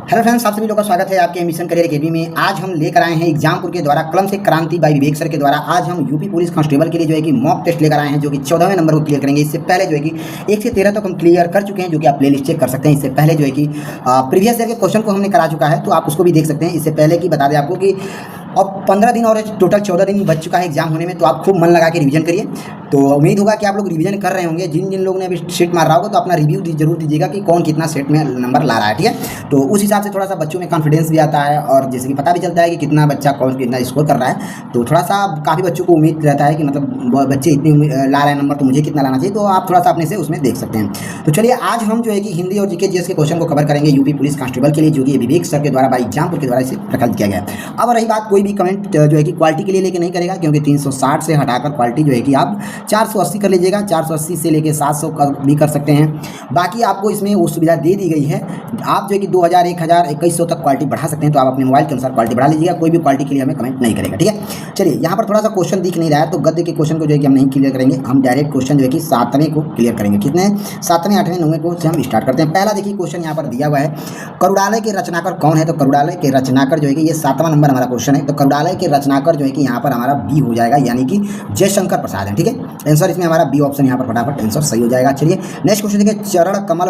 Hello friends, आप सभी लोगों का स्वागत है आपके एम्बिशन करियर अकेडमी में। आज हम लेकर आए हैं एग्जामपुर के द्वारा कलम से क्रांति बाई विवेक सर के द्वारा। आज हम यूपी पुलिस कांस्टेबल के लिए जो है कि मॉक टेस्ट लेकर आए हैं, जो कि 14वें नंबर को क्लियर करेंगे। इससे पहले जो है कि 1 से 13 तक हम क्लियर कर चुके हैं, जो कि आप प्लेलिस्ट चेक कर सकते हैं। इससे पहले जो है कि प्रीवियस ईयर के क्वेश्चन को हमने करा चुका है, तो आप उसको भी देख सकते हैं। इससे पहले की बता दें आपको कि अब 15 दिन और टोटल 14 दिन बच चुका है एग्जाम होने में, तो आप खूब मन लगा के रिवीजन करिए। तो उम्मीद होगा कि आप लोग रिवीजन कर रहे होंगे। जिन जिन लोगों ने अभी सेट मार रहा होगा, तो अपना रिव्यू जरूर दीजिएगा कि कौन कितना सेट में नंबर ला रहा है, ठीक है। तो उस हिसाब से थोड़ा सा बच्चों में कॉन्फिडेंस भी आता है, और जैसे कि पता भी चलता है कि कितना बच्चा कौन कितना स्कोर कर रहा है। तो थोड़ा सा काफ़ी बच्चों को उम्मीद रहता है कि मतलब बच्चे इतनी ला रहे हैं नंबर, तो मुझे कितना लाना चाहिए। तो आप थोड़ा सा अपने से उसमें देख सकते हैं। तो चलिए, आज हम जो है कि हिंदी और जीके जीएस के क्वेश्चन को कवर करेंगे यूपी पुलिस कांस्टेबल के लिए, जो कि विवेक सर के द्वारा बाई एग्जामपुर के द्वारा इसे प्रकल्प किया गया है। अब रही बात, कोई भी कमेंट जो है कि क्वालिटी के लिए लेके नहीं करेगा, क्योंकि 360 से हटाकर क्वालिटी जो है कि आप 480 कर लीजिएगा। 480 से लेके 700 भी कर सकते हैं। बाकी आपको इसमें वो सुविधा दे दी गई है, आप जो है कि 2000, 1000, 2100 तक क्वालिटी बढ़ा सकते हैं। तो आप अपने मोबाइल के अनुसार क्वालिटी बढ़ा लीजिएगा। कोई भी क्वालिटी के लिए हमें कमेंट नहीं करेगा, ठीक है। चलिए, यहाँ पर थोड़ा सा क्वेश्चन दिख नहीं रहा है, तो गद्य के क्वेश्चन को जो है कि हम नहीं क्लियर करेंगे। हम डायरेक्ट क्वेश्चन जो है कि 7वें को क्लियर करेंगे। कितने? 7वें, 8वें, 9वें को से हम स्टार्ट करते हैं। पहला देखिए क्वेश्चन यहाँ पर दिया हुआ है, करुड़ालय के रचनाकर कौन है? तो करुड़ालय के रचनाकर जो है कि ये 7वां नंबर हमारा क्वेश्चन है। तो करुड़ालय के रचनाकर जो है कि यहाँ पर हमारा बी हो जाएगा, यानी कि जयशंकर प्रसाद है, ठीक है। आंसर इसमें हमारा बी ऑप्शन यहाँ पर फटाफट आंसर सही हो जाएगा। चलिए, नेक्स्ट क्वेश्चन देखिए, चरण कमल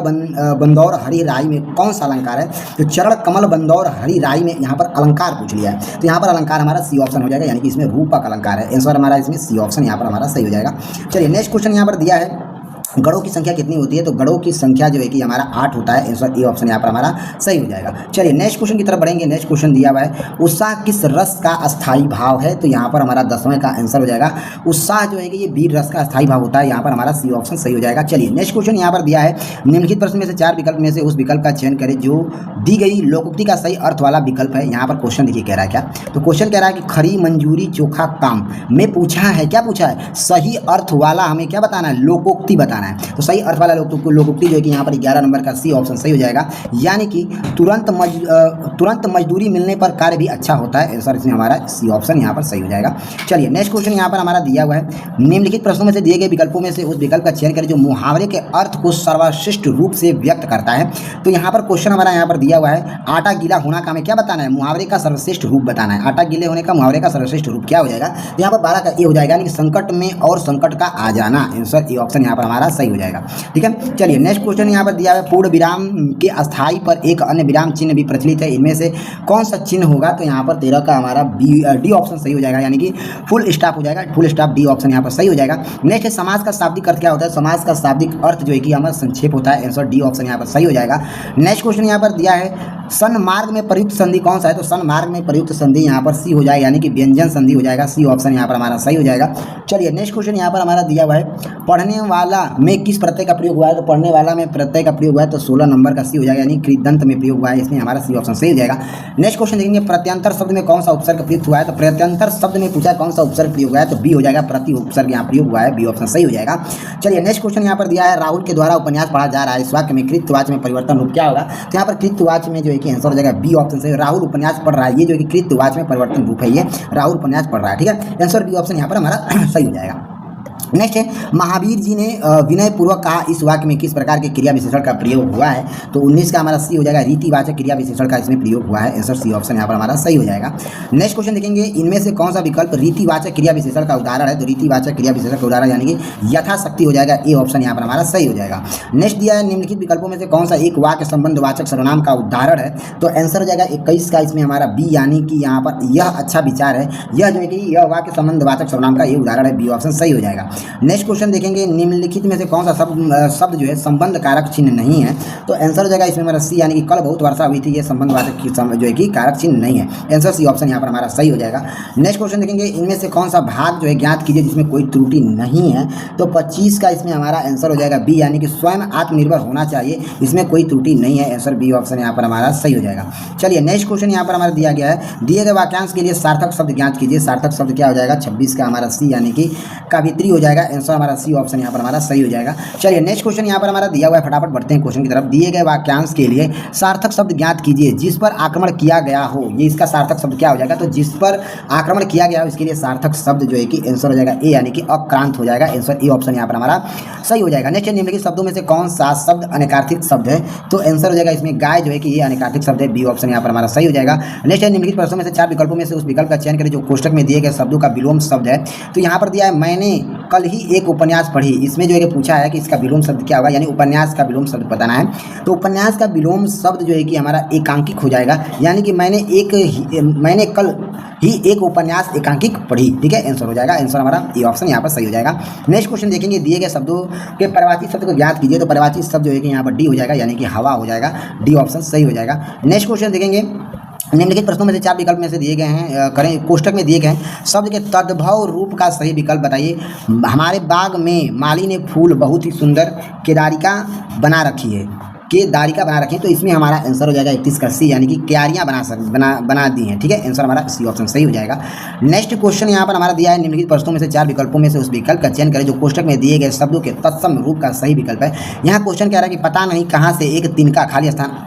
बंदौर हरि राई में कौन सा अलंकार है? तो चरण कमल बंदौर हरि राई में यहाँ पर अलंकार पूछ लिया है, तो यहाँ पर अलंकार हमारा सी ऑप्शन हो जाएगा, यानी कि इसमें रूपक अलंकार है। आंसर हमारा इसमें सी ऑप्शन यहाँ पर हमारा सही हो जाएगा। चलिए, नेक्स्ट क्वेश्चन यहाँ पर दिया है, गढ़ों की संख्या कितनी होती है? तो गढ़ों की संख्या जो है कि हमारा 8 होता है। आंसर ए ऑप्शन यहाँ पर हमारा सही हो जाएगा। चलिए, नेक्स्ट क्वेश्चन की तरफ बढ़ेंगे। नेक्स्ट क्वेश्चन दिया हुआ है, उत्साह किस रस का अस्थाई भाव है? तो यहाँ पर हमारा 10वें का आंसर हो जाएगा। उत्साह जो है कि ये वीर रस का अस्थाई भाव होता है। यहाँ पर हमारा सी ऑप्शन सही हो जाएगा। चलिए, नेक्स्ट क्वेश्चन यहाँ पर दिया है, निम्नलिखित प्रश्न में से 4 विकल्प में से उस विकल्प का चयन करें जो दी गई लोकोक्ति का सही अर्थ वाला विकल्प है। यहाँ पर क्वेश्चन देखिए कह रहा है क्या, तो क्वेश्चन कह रहा है कि खरी मंजूरी चोखा काम में पूछा है, क्या पूछा है? सही अर्थ वाला हमें क्या बताना है? लोकोक्ति बताना है। तो सही अर्थ वाला लोकोक्ति जो है कि यहाँ पर 11 नंबर का सी ऑप्शन सही हो जाएगा, यानी कि तुरंत मजदूरी मिलने पर कार्य भी अच्छा होता है। आंसर इसमें हमारा सी ऑप्शन यहाँ पर सही हो जाएगा। चलिए, नेक्स्ट क्वेश्चन यहाँ पर हमारा दिया हुआ है, निम्नलिखित प्रश्नों में से दिए गए विकल्पों में से उस विकल्प का चयन करें जो मुहावरे के अर्थ को सर्वश्रेष्ठ रूप से व्यक्त करता है। तो यहाँ पर क्वेश्चन हमारा यहाँ पर दिया हुआ है, आटा गीला होना का हमें क्या बताना है? मुहावरे का सर्वश्रेष्ठ रूप बताना है। आटा गीले होने का मुहावरे का सर्वश्रेष्ठ रूप क्या हो जाएगा? तो यहाँ पर 12 का ए हो जाएगा, यानी कि संकट में और संकट का आ जाना। आंसर ए ऑप्शन यहाँ पर हमारा सही हो जाएगा, ठीक है। चलिए, नेक्स्ट क्वेश्चन यहाँ पर दिया है, पूर्ण विराम के अस्थाई पर एक अन्य विराम चिन्ह भी प्रचलित है, इनमें से कौन सा चिन्ह होगा? तो यहाँ पर 13 का हमारा डी ऑप्शन सही हो जाएगा, यानी कि फुल स्टॉप हो जाएगा। फुल स्टॉप डी ऑप्शन यहाँ पर सही हो जाएगा। नेक्स्ट है, समाज का शाब्दिक अर्थ क्या होता है? समाज का शाब्दिक अर्थ जो है कि हमारा संक्षेप होता है। आंसर डी ऑप्शन यहाँ पर सही हो जाएगा। नेक्स्ट क्वेश्चन यहाँ पर दिया है, सन्मार्ग में प्रयुक्त संधि कौन सा है? तो सन्मार्ग में प्रयुक्त संधि यहाँ पर सी हो जाएगा, यानी कि व्यंजन संधि हो जाएगा। सी ऑप्शन यहाँ पर हमारा सही हो जाएगा। चलिए, नेक्स्ट क्वेश्चन यहाँ पर हमारा दिया हुआ है, पढ़ने वाला में किस प्रत्यय का प्रयोग हुआ है? तो पढ़ने वाला में प्रत्यय का प्रयोग हुआ है, तो 16 नंबर का सी हो जाएगा, यानी कृदंत में प्रयोग हुआ है। इसमें हमारा सी ऑप्शन सही हो जाएगा। नेक्स्ट क्वेश्चन देखेंगे, प्रत्यंतर शब्द में कौन सा उपसर्ग प्रयुक्त हुआ है? तो प्रत्यंतर शब्द में पूछा कौन सा उपसर्ग प्रयोग हुआ है? तो बी हो जाएगा, प्रति उपसर्ग यहाँ प्रयोग हुआ है। बी ऑप्शन सही हो जाएगा। चलिए, नेक्स्ट क्वेश्चन यहाँ पर दिया है, राहुल के द्वारा उपन्यास पढ़ा जा रहा है, इस वाक्य में कृत्यवाच्य में परिवर्तन रूप क्या होगा? तो यहाँ पर कृत्यवाच्य में जो है कि आंसर हो जाएगा बी ऑप्शन से। राहुल उपन्यास पढ़ रहा है, ये जो कि कृत्यवाच्य में परिवर्तन रूप है, ये राहुल उपन्यास पढ़ रहा है, ठीक है। आंसर बी ऑप्शन यहाँ पर हमारा सही हो जाएगा। नेक्स्ट है, महावीर जी ने विनय पूर्वक कहा, इस वाक्य में किस प्रकार के क्रिया विशेषण का प्रयोग हुआ है? तो 19 का हमारा सी हो जाएगा, रीतिवाचक क्रिया विशेषण का इसमें प्रयोग हुआ है। आंसर सी ऑप्शन यहाँ पर हमारा सही हो जाएगा। नेक्स्ट क्वेश्चन देखेंगे, इनमें से कौन सा विकल्प रीतिवाचक क्रिया विशेषण का उदाहरण है? तो रीतिवाचक क्रिया विशेषण का उदाहरण यानी कि यथाशक्ति हो जाएगा। ए ऑप्शन यहाँ पर हमारा सही हो जाएगा। नेक्स्ट दिया है, निम्नलिखित विकल्पों में से कौन सा एक वाक्य संबंधवाचक सर्वनाम का उदाहरण है? तो आंसर हो जाएगा 21 का इसमें हमारा बी, यानी कि यहाँ पर यह अच्छा विचार है। यह जो है कि यह वाक्य संबंधवाचक सर्वनाम का ये उदाहरण है। बी ऑप्शन सही हो जाएगा। नेक्स्ट क्वेश्चन देखेंगे, निम्नलिखित में से कौन सा शब्द जो है संबंध कारक चिन्ह नहीं है? तो आंसर हो जाएगा इसमें हमारा सी, यानी कि कल बहुत वर्षा हुई थी, ये संबंधवाचक जो है कि कारक चिन्ह नहीं है। आंसर सी ऑप्शन यहाँ पर हमारा सही हो जाएगा। नेक्स्ट क्वेश्चन देखेंगे, इनमें से कौन सा भाग जो है ज्ञात कीजिए जिसमें कोई त्रुटि नहीं है? तो 25 का इसमें हमारा आंसर हो जाएगा बी, यानी कि स्वयं आत्मनिर्भर होना चाहिए, इसमें कोई त्रुटि नहीं है। आंसर बी ऑप्शन यहाँ पर हमारा सही हो जाएगा। चलिए, नेक्स्ट क्वेश्चन यहाँ पर हमारा दिया गया है, दिए गए वाक्यांश के लिए सार्थक शब्द ज्ञात कीजिए। सार्थक शब्द क्या हो जाएगा? 26 का हमारा सी, यानी कि कवित्री हो जाएगा। जाएगा, आंसर हमारा सी ऑप्शन यहाँ पर हमारा सही हो जाएगा। चलिए नेक्स्ट क्वेश्चन यहाँ पर हमारा दिया हुआ है, फटाफट बढ़ते हैं क्वेश्चन की तरफ। दिए गए वाक्यांश के लिए सार्थक शब्द ज्ञात कीजिए जिस पर आक्रमण किया गया हो। ये इसका सार्थक शब्द क्या हो जाएगा, तो जिस पर आक्रमण किया गया हो इसके लिए सार्थक शब्द जो है कि आंसर हो जाएगा ए यानी कि अक्रांत हो जाएगा। आंसर ए ऑप्शन यहाँ पर हमारा सही हो जाएगा। नेक्स्ट निम्नलिखित शब्दों में से कौन सा शब्द अनेकार्थिक शब्द है, तो आंसर हो जाएगा इसमें गाय जो है कि ये अनेकार्थिक शब्द है, बी ऑप्शन यहाँ पर हमारा सही हो जाएगा। नेक्स्ट निम्नलिखित प्रश्नों में से 4 विकल्पों में से उस विकल्प का चयन करें जो कोष्टक में दिए गए शब्दों का विलोम शब्द है। तो यहाँ पर दिया है मैंने कल ही एक उपन्यास पढ़ी, इसमें जो है कि पूछा है कि इसका विलोम शब्द क्या होगा, यानी उपन्यास का विलोम शब्द बताना है। तो उपन्यास का विलोम शब्द जो है कि हमारा एकांकिक हो जाएगा, यानी कि मैंने कल ही एक उपन्यास एकांकिक पढ़ी। ठीक है, आंसर हो जाएगा, आंसर हमारा ए ऑप्शन यहाँ पर सही हो जाएगा। नेक्स्ट क्वेश्चन देखेंगे, दिए गए शब्दों के पर्यायवाची शब्द को ज्ञात कीजिए। तो पर्यायवाची शब्द जो है कि यहाँ पर डी हो जाएगा, यानी कि हवा हो जाएगा, डी ऑप्शन सही हो जाएगा। नेक्स्ट क्वेश्चन देखेंगे, निम्नलिखित प्रश्नों में से 4 विकल्प में से दिए गए हैं करें कोष्टक में दिए गए हैं शब्द के तद्भव रूप का सही विकल्प बताइए। हमारे बाग में माली ने फूल बहुत ही सुंदर केदारिका बना रखी है, तो इसमें हमारा आंसर हो जाएगा 31 का सी, यानी कि क्यारियाँ बना दी हैं। ठीक है, आंसर हमारा सी ऑप्शन सही हो जाएगा। नेक्स्ट क्वेश्चन यहाँ पर हमारा दिया है, निम्नलिखित प्रश्नों में से 4 विकल्पों में से उस विकल्प का चयन करें जो कोष्टक में दिए गए शब्दों के तत्सम रूप का सही विकल्प है। यहाँ क्वेश्चन कह रहा है कि पता नहीं कहाँ से एक तिनका खाली स्थान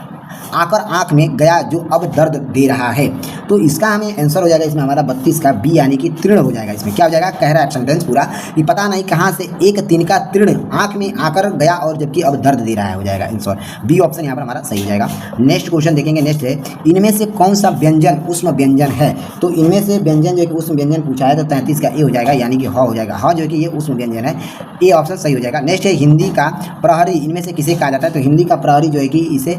आकर आंख में गया जो अब दर्द दे रहा है। तो इसका हमें आंसर हो जाएगा इसमें हमारा 32 का बी, यानी कि तीर्ण हो जाएगा। इसमें क्या हो जाएगा, कह रहा है सेंटेंस पूरा कि पता नहीं कहाँ से एक तिनका तीर्ण आंख में आकर गया और जबकि अब दर्द दे रहा है, हो जाएगा आंसर बी ऑप्शन यहाँ पर हमारा सही हो जाएगा। नेक्स्ट क्वेश्चन देखेंगे, नेक्स्ट है इनमें से कौन सा व्यंजन उष्म व्यंजन है। तो इनमें से व्यंजन जो है कि उष्म व्यंजन पूछा है, तो 33 का ए हो जाएगा, यानी कि ह हो जाएगा, ह जो है कि ये उष्म व्यंजन है, ए ऑप्शन सही हो जाएगा। नेक्स्ट है हिंदी का प्रहरी इनमें से किसे कहा जाता है। तो हिंदी का प्रहरी जो है कि इसे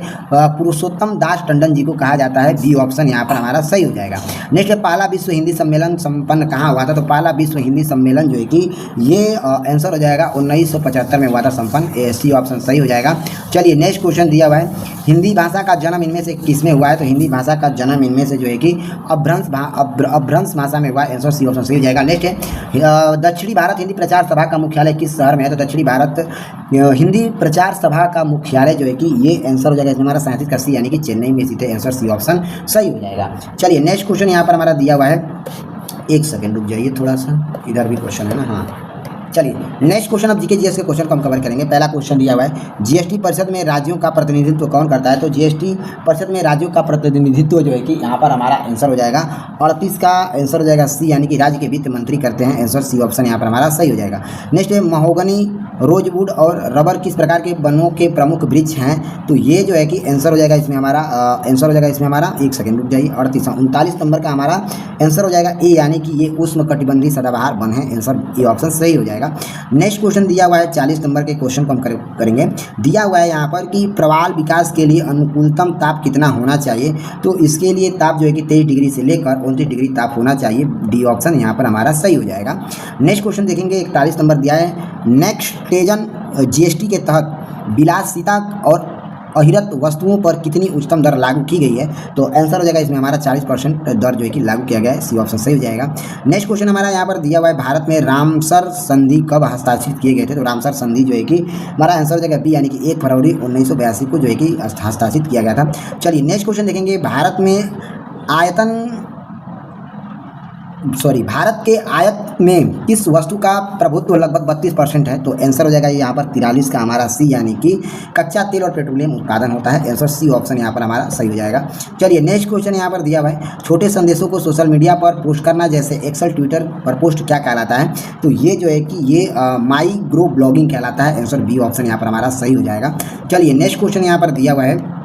पुरुषोत्तम दास टंडन जी को कहा जाता है, बी ऑप्शन यहाँ पर हमारा सही हो जाएगा। नेक्स्ट है पहला विश्व हिंदी सम्मेलन संपन्न कहाँ हुआ था। तो पहला विश्व हिंदी सम्मेलन जो है कि ये आंसर हो जाएगा 1975 में हुआ था संपन्न, सी ऑप्शन सही हो जाएगा। चलिए नेक्स्ट क्वेश्चन दिया हुआ है, हिंदी भाषा का जन्म इनमें से किसमें हुआ है। तो हिंदी भाषा का जन्म इनमें से जो है कि अपभ्रंश भाषा में हुआ है, आंसर सी ऑप्शन सही हो जाएगा। नेक्स्ट है दक्षिणी भारत हिंदी प्रचार सभा का मुख्यालय किस शहर में है। तो दक्षिणी भारत हिंदी प्रचार सभा का मुख्यालय जो है कि ये आंसर हो जाएगा इसमें हमारा 37 का सी, यानी कि चेन्नई में स्थित है, आंसर सी ऑप्शन सही हो जाएगा। चलिए नेक्स्ट क्वेश्चन यहाँ पर हमारा दिया हुआ है, एक सेकेंड रुक जाइए थोड़ा सा, इधर भी क्वेश्चन है ना। हाँ चलिए नेक्स्ट क्वेश्चन, अब जीके जीएस के क्वेश्चन को हम कवर करेंगे। पहला क्वेश्चन दिया हुआ है, जीएसटी परिषद में राज्यों का प्रतिनिधित्व कौन करता है। तो जीएसटी परिषद में राज्यों का प्रतिनिधित्व जो है कि यहाँ पर हमारा आंसर हो जाएगा 38 का आंसर हो जाएगा सी, यानी कि राज्य के वित्त मंत्री करते हैं, आंसर सी ऑप्शन यहाँ पर हमारा सही हो जाएगा। नेक्स्ट है महोगनी रोजवुड और रबर किस प्रकार के वनों के प्रमुख वृक्ष हैं। तो ये जो है कि आंसर हो जाएगा इसमें हमारा आंसर हो जाएगा इसमें हमारा, एक सेकंड रुक जाइए, 39 नंबर का हमारा आंसर हो जाएगा ए, यानी कि ये उष्णकटिबंधीय सदाबहार वन है, आंसर ए ऑप्शन सही हो जाएगा। नेक्स्ट क्वेश्चन दिया हुआ है 40 नंबर के क्वेश्चन को हम करेंगे। दिया हुआ है यहाँ पर कि प्रवाल विकास के लिए अनुकूलतम ताप कितना होना चाहिए। तो इसके लिए ताप जो है कि 23 डिग्री से लेकर 29 डिग्री ताप होना चाहिए, डी ऑप्शन यहाँ पर हमारा सही हो जाएगा। नेक्स्ट क्वेश्चन देखेंगे, 41 नंबर दिया है, नेक्सटेजन जीएसटी के तहत विलासिता और अहिरत वस्तुओं पर कितनी उच्चतम दर लागू की गई है। तो आंसर हो जाएगा इसमें हमारा 40% दर जो है कि लागू किया गया है, सी ऑप्शन सही हो जाएगा। नेक्स्ट क्वेश्चन हमारा यहाँ पर दिया हुआ है, भारत में रामसर संधि कब हस्ताक्षरित किए गए थे। तो रामसर संधि जो है कि हमारा आंसर हो जाएगा बी, यानी कि 1 फरवरी 1982 को जो है कि हस्ताक्षरित किया गया था। चलिए नेक्स्ट क्वेश्चन देखेंगे, भारत के आयत में किस वस्तु का प्रभुत्व लगभग 32% है। तो आंसर हो जाएगा यहाँ पर 43 का हमारा सी, यानी कि कच्चा तेल और पेट्रोलियम उत्पादन होता है, आंसर सी ऑप्शन यहाँ पर हमारा सही हो जाएगा। चलिए नेक्स्ट क्वेश्चन यहाँ पर दिया हुआ है, छोटे संदेशों को सोशल मीडिया पर पोस्ट करना जैसे एक्सेल ट्विटर पर पोस्ट क्या कहलाता है। तो ये जो है कि ये माइक्रो ब्लॉगिंग कहलाता है, आंसर बी ऑप्शन यहाँ पर हमारा सही हो जाएगा। चलिए नेक्स्ट क्वेश्चन यहाँ पर दिया हुआ है,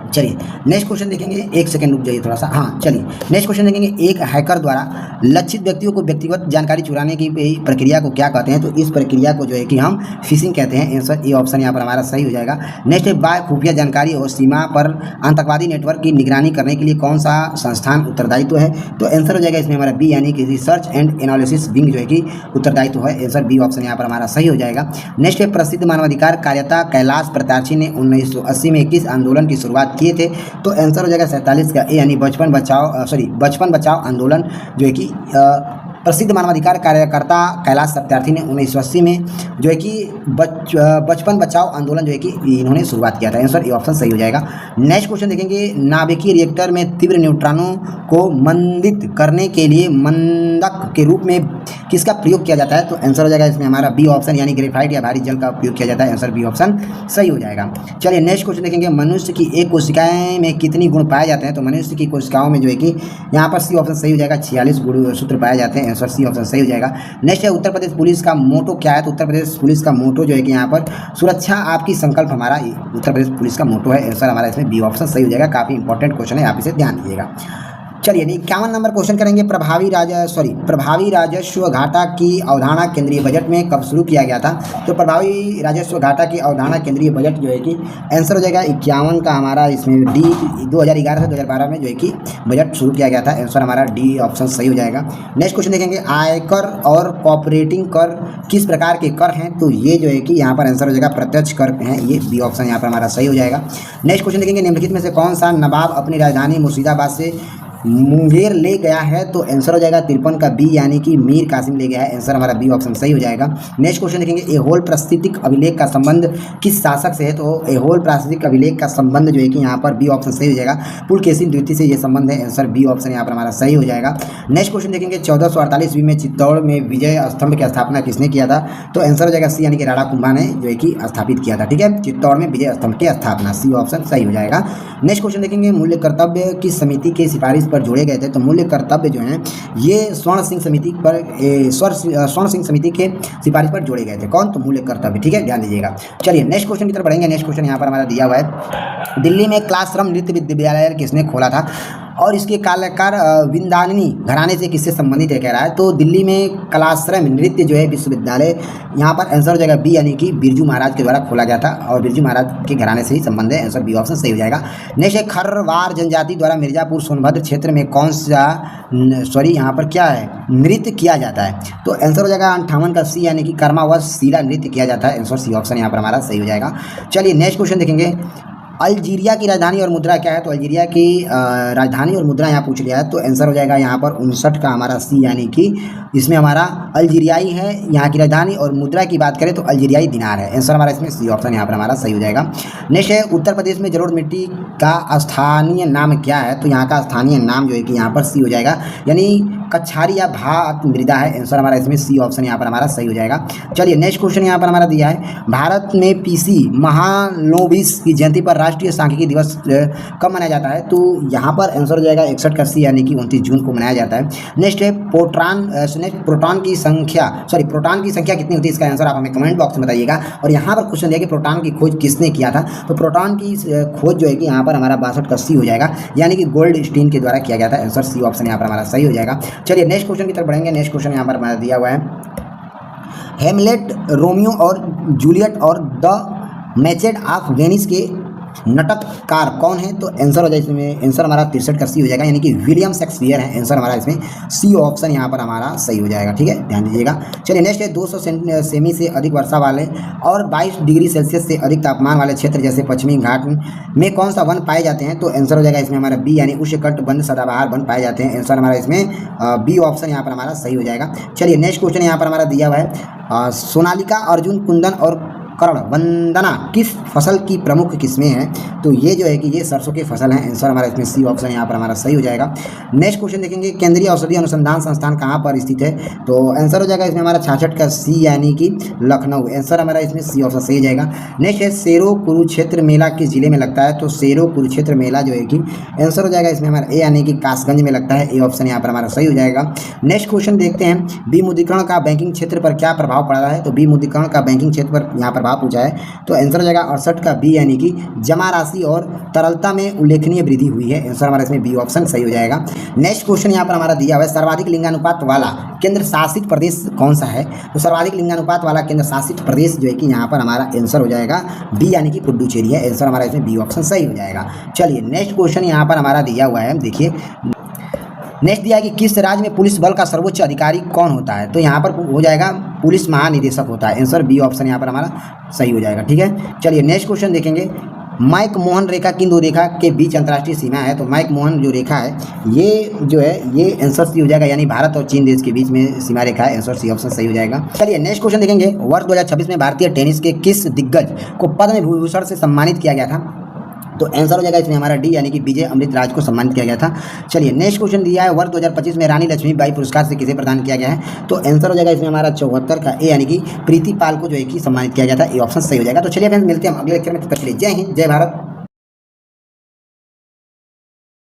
चलिए नेक्स्ट क्वेश्चन देखेंगे, एक सेकंड रुक जाइए थोड़ा सा। हाँ चलिए नेक्स्ट क्वेश्चन देखेंगे, एक हैकर द्वारा लक्षित व्यक्तियों को व्यक्तिगत जानकारी चुराने की प्रक्रिया को क्या कहते हैं। तो इस प्रक्रिया को जो है कि हम फिशिंग कहते हैं, आंसर ए ऑप्शन यहाँ पर हमारा सही हो जाएगा। नेक्स्ट है, बाय खुफिया जानकारी और सीमा पर आतंकवादी नेटवर्क की निगरानी करने के लिए कौन सा संस्थान उत्तरदायित्व है। तो आंसर हो जाएगा इसमें हमारा बी, यानी कि रिसर्च एंड एनालिसिस विंग जो है कि उत्तरदायित्व है, आंसर बी ऑप्शन यहाँ पर हमारा सही हो जाएगा। नेक्स्ट है, प्रसिद्ध मानवाधिकार कार्यता कैलाश प्रत्याशी ने 1980 में किस आंदोलन की शुरुआत किए थे। तो आंसर हो जाएगा 47 का ए, यानी बचपन बचाओ आंदोलन जो है कि प्रसिद्ध मानवाधिकार कार्यकर्ता कैलाश सत्यार्थी ने 1980 में जो है कि बचपन बचाओ आंदोलन जो है कि इन्होंने शुरुआत किया था। आंसर ये ऑप्शन सही हो जाएगा। नेक्स्ट क्वेश्चन देखेंगे, नाभिकीय रिएक्टर में तीव्र न्यूट्रॉनों को मंदित करने के लिए मंदक के रूप में किसका प्रयोग किया जाता है? तो आंसर हो जाएगा इसमें हमारा बी ऑप्शन, यानी ग्रेफाइट या भारी जल का उपयोग किया जाता है। आंसर बी ऑप्शन सही हो जाएगा। चलिए नेक्स्ट क्वेश्चन देखेंगे, मनुष्य की एक कोशिकाएं में कितनी गुण पाए जाते हैं? तो मनुष्य की कोशिकाओं में जो है कि यहाँ पर सी ऑप्शन सही हो जाएगा, 46 गुण सूत्र पाए जाते हैं। आंसर सी ऑप्शन सही हो जाएगा। नेक्स्ट है, उत्तर प्रदेश पुलिस का मोटो क्या है? तो उत्तर प्रदेश पुलिस का मोटो जो है कि यहाँ पर सुरक्षा आपकी संकल्प हमारा उत्तर प्रदेश पुलिस का मोटो है। आंसर हमारा इसमें बी ऑप्शन सही हो जाएगा। काफ़ी इंपॉर्टेंट क्वेश्चन है, आप इसे ध्यान दीजिएगा। चलिए 51 नंबर क्वेश्चन करेंगे, प्रभावी राजस्व घाटा की अवधारणा केंद्रीय बजट में कब शुरू किया गया था? तो प्रभावी राजस्व घाटा की अवधारणा केंद्रीय बजट जो है कि आंसर हो जाएगा 51 का हमारा इसमें डी 2011 से 2012 में जो है कि बजट शुरू किया गया था। आंसर हमारा डी ऑप्शन सही हो जाएगा। नेक्स्ट क्वेश्चन देखेंगे, आयकर और कॉर्पोरेटिंग कर किस प्रकार के कर हैं? तो ये जो है कि यहाँ पर आंसर हो जाएगा प्रत्यक्ष कर हैं। ये बी ऑप्शन यहाँ पर हमारा सही हो जाएगा। नेक्स्ट क्वेश्चन देखेंगे, निम्नलिखित में से कौन सा नवाब अपनी राजधानी मुर्शिदाबाद से मुंगेर ले गया है? तो आंसर हो जाएगा 53 का बी, यानी कि मीर कासिम ले गया है। आंसर हमारा बी ऑप्शन सही हो जाएगा। नेक्स्ट क्वेश्चन देखेंगे, एहोल प्रास्थितिक अभिलेख का संबंध किस शासक से है? तो एहोल प्रास्थितिक अभिलेख का संबंध जो है कि यहाँ पर बी ऑप्शन सही हो जाएगा, पुलकेशिन द्वितीय से ये संबंध है। आंसर बी ऑप्शन यहाँ पर हमारा सही हो जाएगा। नेक्स्ट क्वेश्चन देखेंगे, 1448 ईस्वी में चित्तौड़ में विजय स्तंभ की स्थापना किसने किया था? तो आंसर हो जाएगा सी, यानी कि राणा कुंभा ने जो है कि स्थापित किया था। ठीक है, चित्तौड़ में विजय स्तंभ की स्थापना, सी ऑप्शन सही हो जाएगा। नेक्स्ट क्वेश्चन देखेंगे, मूल्य कर्तव्य किस समिति के सिफारिश पर जोड़े गए थे? तो मूल्य कर्तव्य जो हैं ये स्वर्ण सिंह समिति के सिफारिश पर जोड़े गए थे। कौन? तो मूल्य कर्तव्य। ठीक है, ध्यान दीजिएगा। चलिए नेक्स्ट क्वेश्चन की तरफ बढ़ेंगे। नेक्स्ट क्वेश्चन यहाँ पर हमारा दिया हुआ है, दिल्ली में क्लासरम नृत्य विद्यालय किसने खोला था और इसके कलाकार विंदानिनी घराने से किससे संबंधित है कह रहा है? तो दिल्ली में कलाश्रम नृत्य जो है विश्वविद्यालय, यहाँ पर आंसर हो जाएगा बी, यानी कि बिरजू महाराज के द्वारा खोला गया था और बिरजू महाराज के घराने से ही संबंध है। आंसर बी ऑप्शन सही हो जाएगा। नेक्स्ट है, खरवार जनजाति द्वारा मिर्जापुर सोनभद्र क्षेत्र में कौन सा यहाँ पर क्या है नृत्य किया जाता है? तो आंसर हो जाएगा 58 का सी, यानी कि कर्मावश सीला नृत्य किया जाता है। आंसर सी ऑप्शन यहाँ पर हमारा सही हो जाएगा। चलिए नेक्स्ट क्वेश्चन देखेंगे, अल्जीरिया की राजधानी और मुद्रा क्या है? तो अल्जीरिया की राजधानी और मुद्रा यहाँ पूछ लिया है, तो आंसर हो जाएगा यहाँ पर 59 का हमारा सी, यानी कि इसमें हमारा अल्जीरियाई है यहाँ की राजधानी, और मुद्रा की बात करें तो अल्जीरियाई दिनार है। आंसर हमारा इसमें सी ऑप्शन यहाँ पर हमारा सही हो जाएगा। नेक्स्ट है, उत्तर प्रदेश में जलोढ़ मिट्टी का स्थानीय नाम क्या है? तो यहाँ का स्थानीय नाम जो है कि यहाँ पर सी हो जाएगा, यानी कछारी या भात मृदा है। आंसर हमारा इसमें सी ऑप्शन यहाँ पर हमारा सही हो जाएगा। चलिए नेक्स्ट क्वेश्चन यहाँ पर हमारा दिया है, भारत में पीसी महालनोबिस की जयंती पर राष्ट्रीय सांख्यिकी दिवस कब मनाया जाता है? तो यहाँ पर आंसर हो जाएगा 61 का सी, यानी कि 29 जून को मनाया जाता है। नेक्स्ट है, प्रोटॉन की संख्या कितनी होती है? इसका आंसर आप हमें कमेंट बॉक्स में बताइएगा। और यहाँ पर क्वेश्चन दिया कि प्रोटॉन की खोज किसने किया था? तो प्रोटॉन की खोज जो है कि यहाँ पर हमारा 62 का सी हो जाएगा, यानी कि गोल्डस्टीन के द्वारा किया गया था। आंसर सी ऑप्शन यहाँ पर हमारा सही हो जाएगा। चलिए नेक्स्ट क्वेश्चन की तरफ बढ़ेंगे। नेक्स्ट क्वेश्चन यहाँ पर हमारा दिया हुआ है, हेमलेट, रोमियो और जूलियट और द मैचेड ऑफ वेनिस के नाटककार कौन है? तो आंसर हो जाए इसमें, आंसर हमारा 63 का सी हो जाएगा, यानी कि विलियम शेक्सपियर है। आंसर हमारा इसमें सी ऑप्शन यहाँ पर हमारा सही हो जाएगा। ठीक है, ध्यान दीजिएगा। चलिए नेक्स्ट है, 200 सेमी से अधिक वर्षा वाले और 22 डिग्री सेल्सियस से अधिक तापमान वाले क्षेत्र जैसे पश्चिमी घाट में कौन सा वन पाए जाते हैं? तो आंसर हो जाएगा इसमें हमारा बी, यानी उष्णकटिबंध सदाबहार वन पाए जाते हैं। आंसर हमारा इसमें बी ऑप्शन यहाँ पर हमारा सही हो जाएगा। चलिए नेक्स्ट क्वेश्चन यहाँ पर हमारा दिया हुआ है, सोनालिका, अर्जुन, कुंदन और कर्ण वंदना किस फसल की प्रमुख किस्में हैं? तो ये जो है कि ये सरसों की फसल है। आंसर हमारा इसमें सी ऑप्शन यहाँ पर हमारा सही हो जाएगा। नेक्स्ट क्वेश्चन देखेंगे, केंद्रीय औषधि अनुसंधान संस्थान कहाँ पर स्थित है? तो आंसर हो जाएगा इसमें हमारा 66 का सी, यानी कि लखनऊ। आंसर हमारा इसमें सी ऑप्शन सही हो जाएगा। नेक्स्ट है, सेरो कुरुक्षेत्र मेला किस जिले में लगता है? तो सेरो कुरुक्षेत्र मेला जो है कि आंसर हो जाएगा इसमें हमारा ए, यानी कि कासगंज में लगता है। ए ऑप्शन यहाँ पर हमारा सही हो जाएगा। नेक्स्ट क्वेश्चन देखते हैं, विमुद्रीकरण का बैंकिंग क्षेत्र पर क्या प्रभाव पड़ रहा है? तो विमुद्रीकरण का बैंकिंग क्षेत्र पर यहाँ प्रभाव पूछा है, तो आंसर हो जाएगा 68 का बी, यानी कि जमा राशि और तरलता में उल्लेखनीय वृद्धि हुई है। आंसर हमारा इसमें बी ऑप्शन सही हो जाएगा। नेक्स्ट क्वेश्चन यहाँ पर हमारा दिया हुआ है, सर्वाधिक लिंगानुपात वाला केंद्र शासित प्रदेश कौन सा है? तो सर्वाधिक लिंगानुपात वाला केंद्र शासित प्रदेश जो है कि यहाँ पर हमारा आंसर हो जाएगा बी, यानी कि पुडुचेरी है। आंसर हमारा इसमें बी ऑप्शन सही हो जाएगा। चलिए नेक्स्ट क्वेश्चन यहाँ पर हमारा दिया हुआ है, देखिए नेक्स्ट दिया है कि किस राज्य में पुलिस बल का सर्वोच्च अधिकारी कौन होता है? तो यहाँ पर हो जाएगा पुलिस महानिदेशक होता है। आंसर बी ऑप्शन यहाँ पर हमारा सही हो जाएगा। ठीक है, चलिए नेक्स्ट क्वेश्चन देखेंगे, मैक मोहन रेखा किन दो रेखा के बीच अंतर्राष्ट्रीय सीमा है? तो मैक मोहन जो रेखा है ये जो है ये आंसर सी हो जाएगा, यानी भारत और चीन देश के बीच में सीमा रेखा है। आंसर सी ऑप्शन सही हो जाएगा। चलिए नेक्स्ट क्वेश्चन देखेंगे। वर्ष 2026 में भारतीय टेनिस के किस दिग्गज को पद्म विभूषण से सम्मानित किया गया था? तो आंसर हो जाएगा इसमें हमारा डी, यानी कि विजय अमृतराज को सम्मानित किया गया था। चलिए नेक्स्ट क्वेश्चन दिया है, वर्ष 2025 में रानी लक्ष्मीबाई पुरस्कार से किसे प्रदान किया गया है? तो आंसर हो जाएगा इसमें हमारा 74 का ए, यानी कि प्रीति पाल को जो है कि सम्मानित किया गया था। ये ऑप्शन सही हो जाएगा। तो चलिए फ्रेंड्स मिलते हैं हम अगले लेक्चर में। तब तक के लिए जय हिंद, जय भारत।